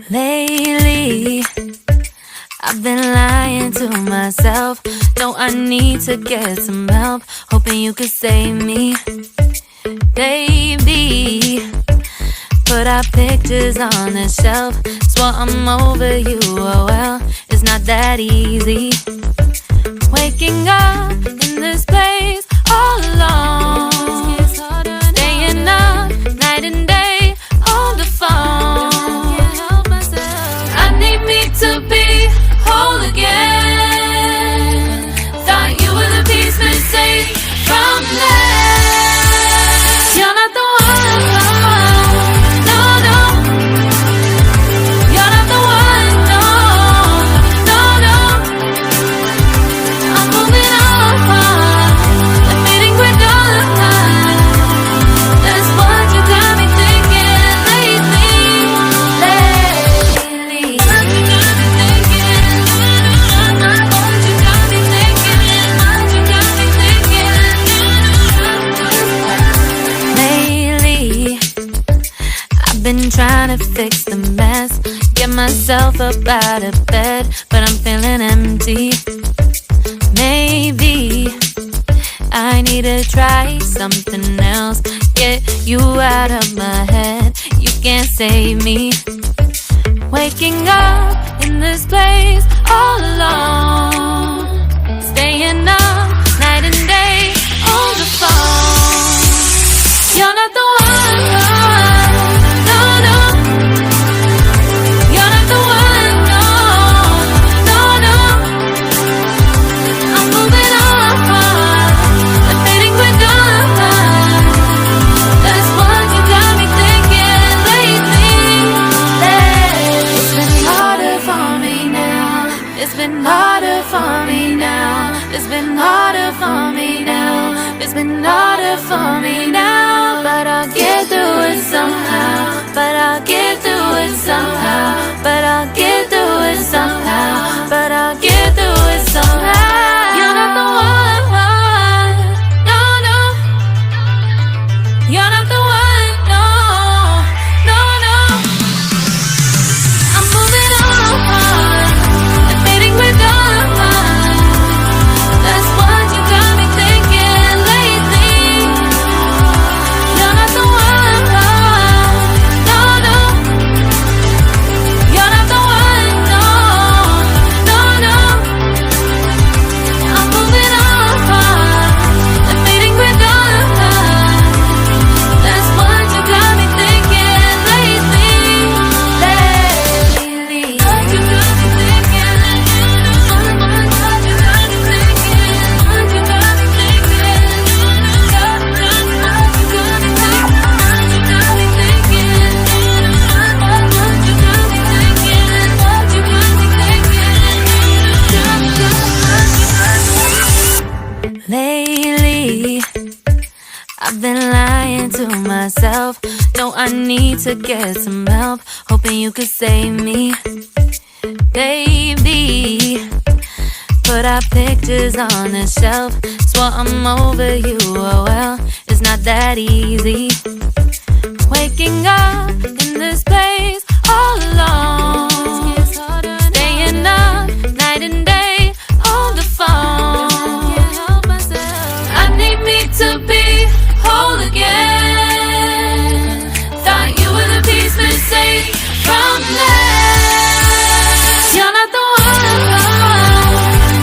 Lately, I've been lying to myself. No, I need to get some help. Hoping you could save me, baby. Put our pictures on the shelf. Swore I'm over you, oh well, it's not that easy. Waking up in this place all alone, staying up night and day on the phone. I need me to be whole again. Thought you were the piece missing from last. You're not the one, no, no. You're not the one, no, no, no. I'm moving on, the feeling we're done. That's what you got me thinking lately. What you got me thinking? What you got me thinking? What you got me thinking? Lately, I've been trying to fix the mess, get myself up out of bed, but I'm feeling empty. Maybe I need to try something else, get you out of my head. You can't save me. Waking up in this place all alone, staying up night and day on the phone. You're not the one, no, no. You're not the one, no, no, no. I'm moving on, the feeling we're done. That's what you got me thinking lately. It's been harder for me now. It's been harder for me now. It's been harder for me now. It's been harder for me now. But I'll get through it somehow. But I'll get through it somehow. But I'll get through it somehow. But I'll get through it somehow. You're not the one, no, no. You're not the one, no, no, no. I'm moving on, the feeling we're done. That's what you got me thinking lately. You're not the one, no, no. You're not the one, no, no, no. I'm moving on, the feeling we're done. That's what you got me thinking lately. What you got me thinking? What you got me thinking? What you got me thinking? What you got me thinking? What you got me thinking? What you got me thinking? Lately, I've been lying to myself. No, I need to get some help. Hoping you could save me, baby. Put our pictures on the shelf. Swore I'm over you, oh well, it's not that easy. Waking up in this place all alone, staying up night and day on the phone. I need me to be whole again. Thought you were the piece missing from last. You're not the one,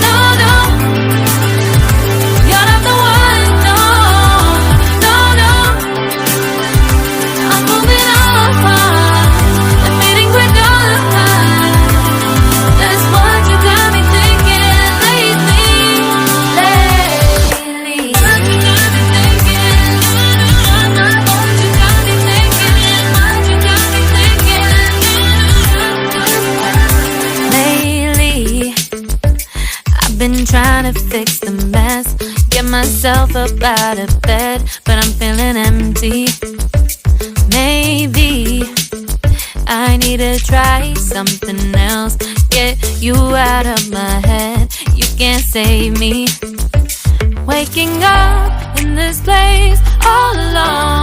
no, no. You're not the one, no, no, no. I'm moving on, the feeling we're done. That's what you got me thinking lately. What you got me thinking? What you got me thinking? What you got me thinking? Lately, I've been trying to fix the mess, get myself up out of bed, but I'm feeling empty. Maybe I need to try something else, get you out of my head. You can't save me. waking up in this place all alone.